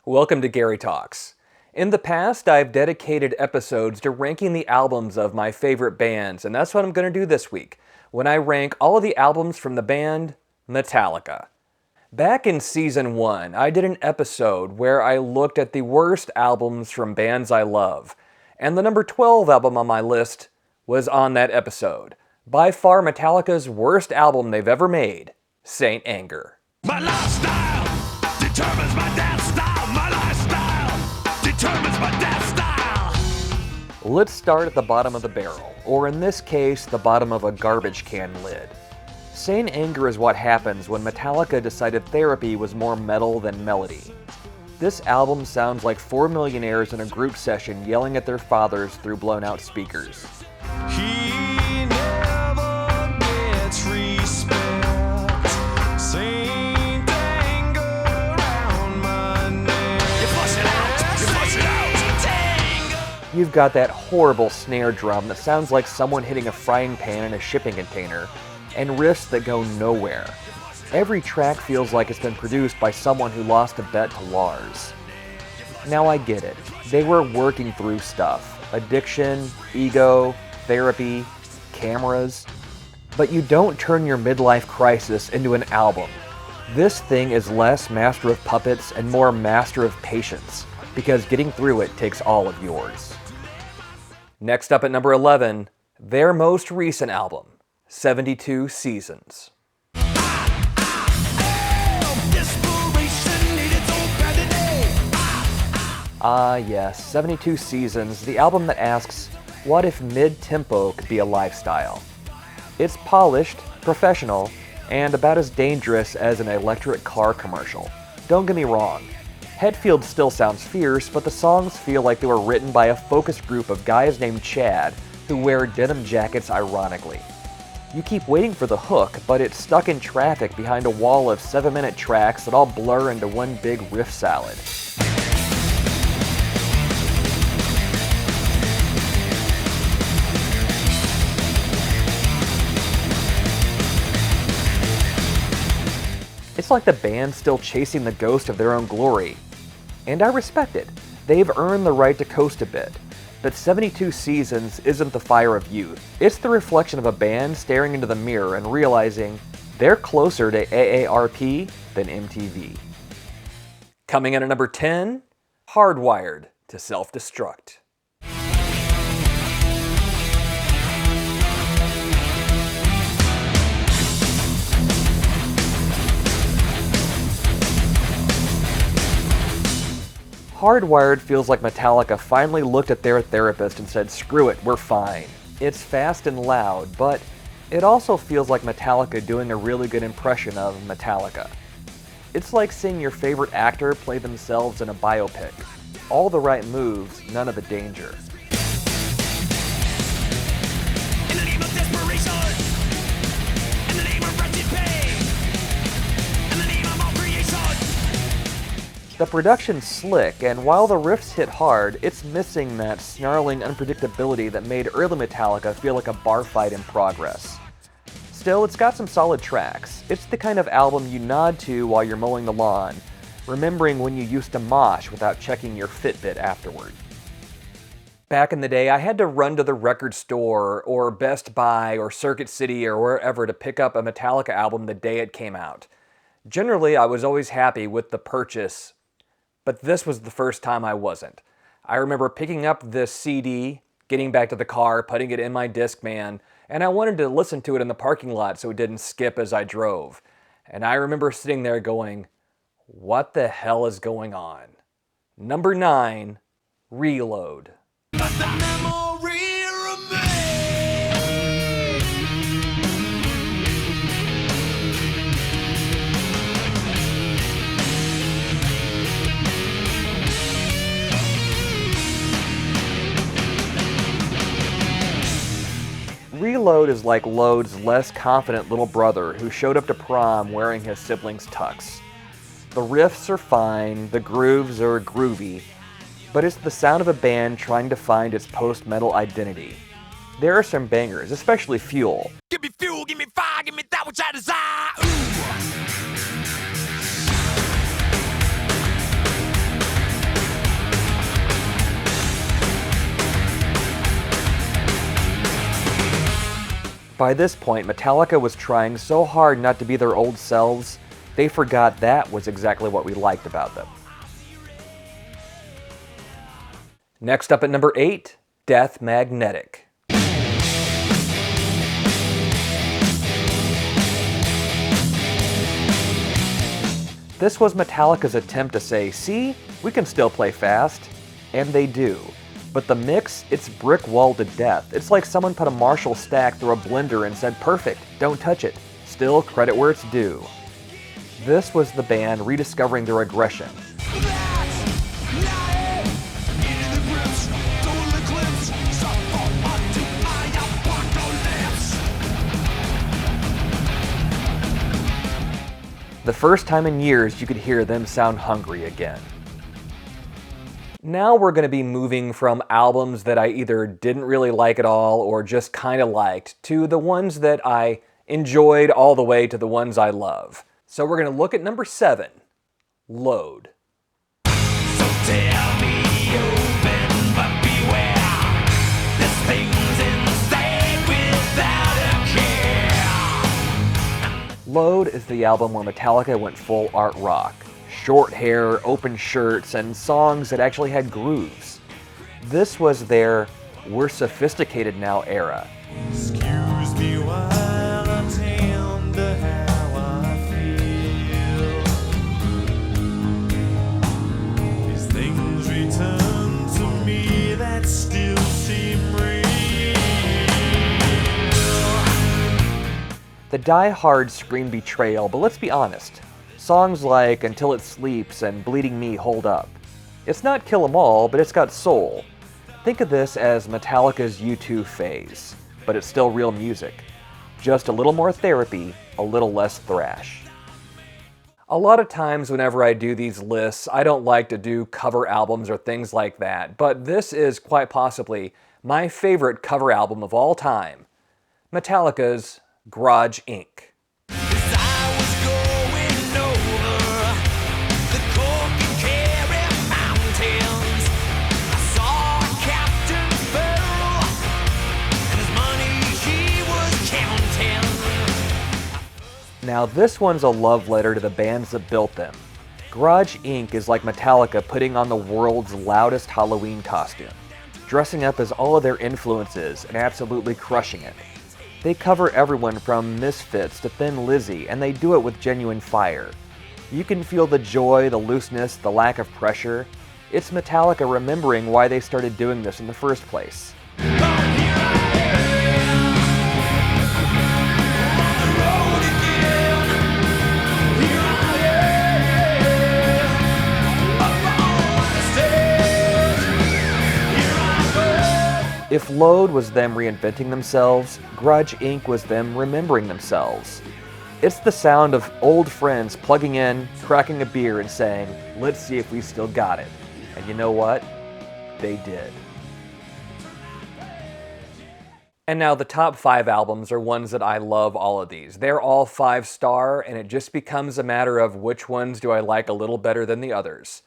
Welcome to Gary Talks. In the past, I've dedicated episodes to ranking the albums of my favorite bands, and that's what I'm going to do this week, when I rank all of the albums from the band Metallica. Back in Season 1, I did an episode where I looked at the worst albums from bands I love, and the number 12 album on my list was on that episode. By far Metallica's worst album they've ever made, Saint Anger. My lifestyle determines my death style. My lifestyle determines my death style. Let's start at the bottom of the barrel, or in this case, the bottom of a garbage can lid. Saint Anger is what happens when Metallica decided therapy was more metal than melody. This album sounds like four millionaires in a group session yelling at their fathers through blown out speakers. He never gets respect. Saint Anger around my neck. You flush it out. You flush it out. You've got that horrible snare drum that sounds like someone hitting a frying pan in a shipping container, and riffs that go nowhere. Every track feels like it's been produced by someone who lost a bet to Lars. Now I get it. They were working through stuff. Addiction, ego, therapy, cameras. But you don't turn your midlife crisis into an album. This thing is less master of puppets and more master of patience, because getting through it takes all of yours. Next up at number 11, their most recent album, 72 Seasons. Yes, 72 Seasons, the album that asks, what if mid-tempo could be a lifestyle? It's polished, professional, and about as dangerous as an electric car commercial. Don't get me wrong, Hetfield still sounds fierce, but the songs feel like they were written by a focus group of guys named Chad who wear denim jackets ironically. You keep waiting for the hook, but it's stuck in traffic behind a wall of 7-minute tracks that all blur into one big riff salad. It's like the band's still chasing the ghost of their own glory. And I respect it. They've earned the right to coast a bit. But 72 Seasons isn't the fire of youth. It's the reflection of a band staring into the mirror and realizing they're closer to AARP than MTV. Coming in at number 10, Hardwired to Self-Destruct. Hardwired feels like Metallica finally looked at their therapist and said, screw it, we're fine. It's fast and loud, but it also feels like Metallica doing a really good impression of Metallica. It's like seeing your favorite actor play themselves in a biopic. All the right moves, none of the danger. In the name of desperation. In the name of wretched pain. In the name of all creation. The production's slick, and while the riffs hit hard, it's missing that snarling unpredictability that made early Metallica feel like a bar fight in progress. Still, it's got some solid tracks. It's the kind of album you nod to while you're mowing the lawn, remembering when you used to mosh without checking your Fitbit afterward. Back in the day, I had to run to the record store, or Best Buy, or Circuit City, or wherever to pick up a Metallica album the day it came out. Generally, I was always happy with the purchase, but this was the first time I wasn't. I remember picking up this CD, getting back to the car, putting it in my Discman, and I wanted to listen to it in the parking lot so it didn't skip as I drove. And I remember sitting there going, what the hell is going on? Number 9, Reload. But the memory remains. Reload is like Load's less confident little brother who showed up to prom wearing his siblings' tux. The riffs are fine, the grooves are groovy, but it's the sound of a band trying to find its post-metal identity. There are some bangers, especially Fuel. Give me fuel, give me fire, give me that which I desire. Ooh. By this point, Metallica was trying so hard not to be their old selves, they forgot that was exactly what we liked about them. Next up at number 8, Death Magnetic. This was Metallica's attempt to say, see, we can still play fast. And they do. But the mix, it's brick wall to death. It's like someone put a Marshall stack through a blender and said, perfect, don't touch it. Still, credit where it's due. This was the band rediscovering their aggression. The first time in years you could hear them sound hungry again. Now we're going to be moving from albums that I either didn't really like at all or just kind of liked to the ones that I enjoyed all the way to the ones I love. So we're going to look at number 7, Load. So tell me open, but beware. This thing's insane without a care. Load is the album where Metallica went full art rock. Short hair, open shirts, and songs that actually had grooves. This was their "we're sophisticated now" era. Excuse me while I tend to how I feel. These things return to me that still seem real. The Die Hard scream betrayal, but let's be honest. Songs like Until It Sleeps and Bleeding Me hold up. It's not Kill 'Em All, but it's got soul. Think of this as Metallica's U2 phase, but it's still real music. Just a little more therapy, a little less thrash. A lot of times whenever I do these lists, I don't like to do cover albums or things like that, but this is quite possibly my favorite cover album of all time, Metallica's Garage Inc. Now this one's a love letter to the bands that built them. Garage Inc. is like Metallica putting on the world's loudest Halloween costume, dressing up as all of their influences and absolutely crushing it. They cover everyone from Misfits to Thin Lizzy, and they do it with genuine fire. You can feel the joy, the looseness, the lack of pressure. It's Metallica remembering why they started doing this in the first place. If Load was them reinventing themselves, Garage Inc. was them remembering themselves. It's the sound of old friends plugging in, cracking a beer, and saying, let's see if we still got it. And you know what? They did. And now the top 5 albums are ones that I love all of these. They're all 5-star, and it just becomes a matter of which ones do I like a little better than the others.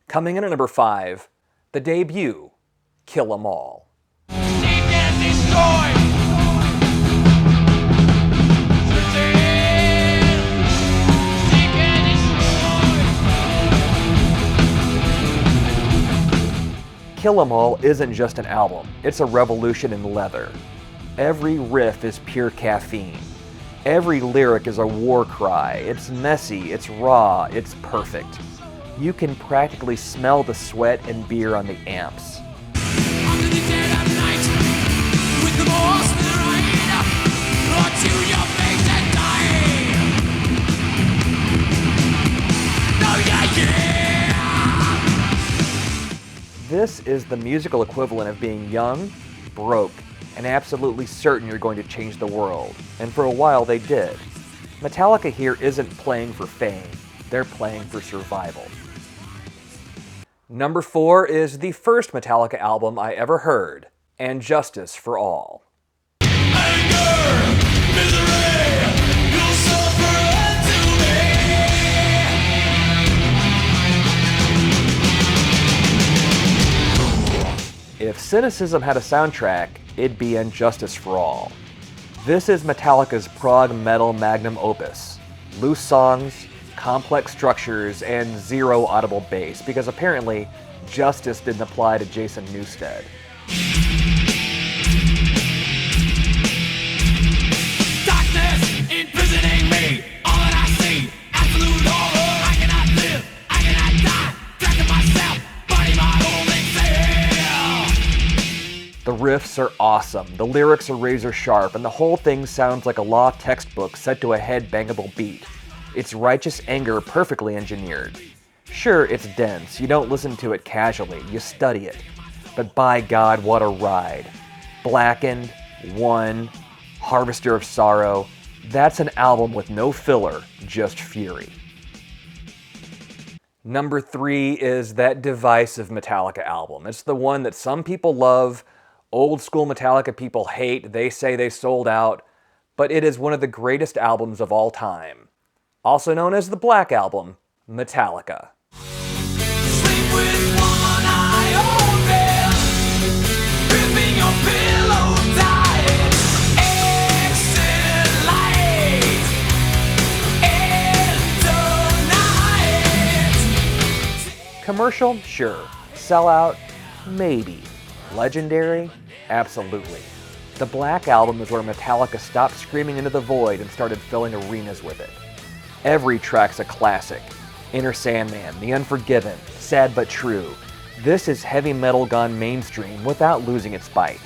Coming in at number 5, the debut, Kill 'Em All. Kill 'Em All isn't just an album, it's a revolution in leather. Every riff is pure caffeine. Every lyric is a war cry. It's messy, it's raw, it's perfect. You can practically smell the sweat and beer on the amps. This is the musical equivalent of being young, broke, and absolutely certain you're going to change the world. And for a while they did. Metallica here isn't playing for fame, they're playing for survival. Number 4 is the first Metallica album I ever heard, And Justice for All. Anger, misery, you'll suffer unto me. If cynicism had a soundtrack, it'd be And Justice for All. This is Metallica's prog metal magnum opus. Loose songs, complex structures, and zero audible bass, because apparently justice didn't apply to Jason Newsted. Darkness imprisoning me. All that I see, absolute horror. I cannot live, I cannot die. Trapped in myself, body my only fear. The riffs are awesome, the lyrics are razor sharp, and the whole thing sounds like a law textbook set to a head-bangable beat. It's righteous anger perfectly engineered. Sure, it's dense, you don't listen to it casually, you study it. But by God, what a ride. Blackened, One, Harvester of Sorrow, that's an album with no filler, just fury. Number 3 is that divisive Metallica album. It's the one that some people love, old school Metallica people hate, they say they sold out, but it is one of the greatest albums of all time. Also known as the Black Album, Metallica. Sleep with one eye open, gripping your pillow tight. Exit light into night. Commercial? Sure. Sellout? Maybe. Legendary? Absolutely. The Black Album is where Metallica stopped screaming into the void and started filling arenas with it. Every track's a classic. Inner Sandman, The Unforgiven, Sad But True. This is heavy metal gone mainstream without losing its bite.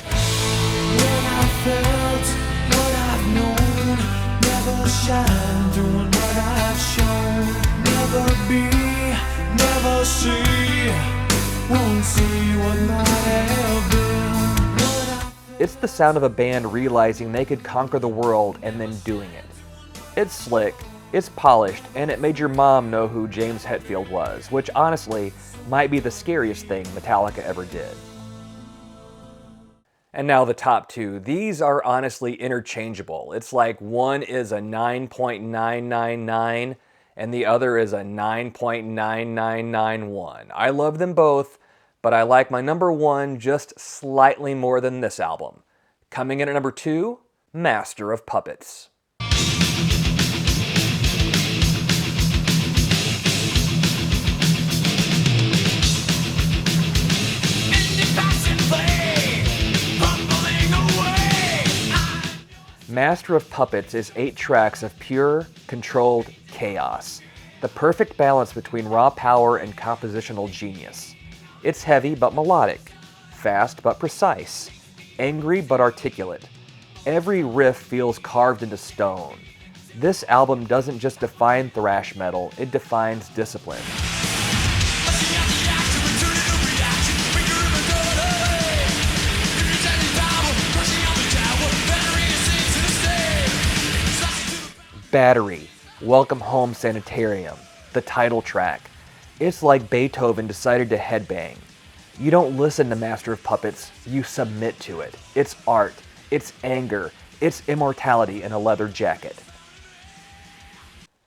When I felt what I've known, never shine doing what I've shown. Never be, never see, won't see what might have been. It's the sound of a band realizing they could conquer the world and then doing it. It's slick, it's polished, and it made your mom know who James Hetfield was, which honestly might be the scariest thing Metallica ever did. And now the top 2. These are honestly interchangeable. It's like one is a 9.999 and the other is a 9.9991. I love them both, but I like my number 1 just slightly more than this album. Coming in at number 2, Master of Puppets. Master of Puppets is 8 tracks of pure, controlled chaos. The perfect balance between raw power and compositional genius. It's heavy but melodic, fast but precise, angry but articulate. Every riff feels carved into stone. This album doesn't just define thrash metal, it defines discipline. Battery, Welcome Home Sanitarium, the title track. It's like Beethoven decided to headbang. You don't listen to Master of Puppets, you submit to it. It's art, it's anger, it's immortality in a leather jacket.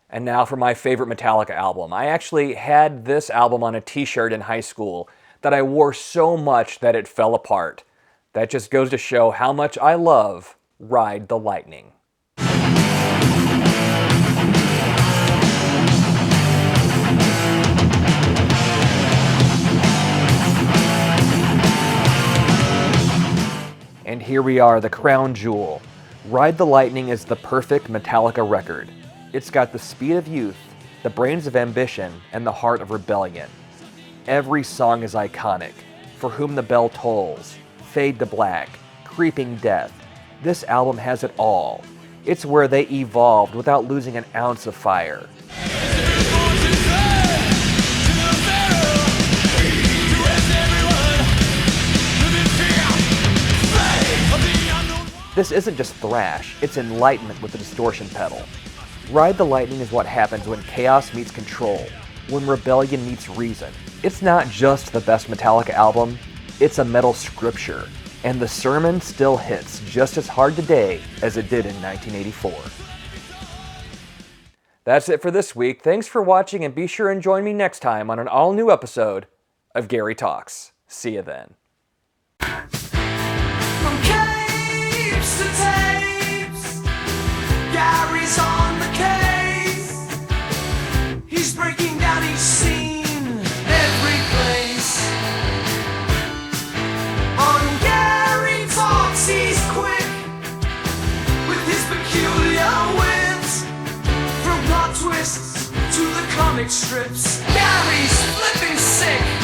And now for my favorite Metallica album. I actually had this album on a t-shirt in high school that I wore so much that it fell apart. That just goes to show how much I love Ride the Lightning. And here we are, the crown jewel. Ride the Lightning is the perfect Metallica record. It's got the speed of youth, the brains of ambition, and the heart of rebellion. Every song is iconic. For Whom the Bell Tolls, Fade to Black, Creeping Death. This album has it all. It's where they evolved without losing an ounce of fire. This isn't just thrash, it's enlightenment with the distortion pedal. Ride the Lightning is what happens when chaos meets control, when rebellion meets reason. It's not just the best Metallica album, it's a metal scripture, and the sermon still hits just as hard today as it did in 1984. That's it for this week. Thanks for watching, and be sure and join me next time on an all-new episode of Gary Talks. See you then. From caves to take artists to the comic strips. Gary's flipping sick.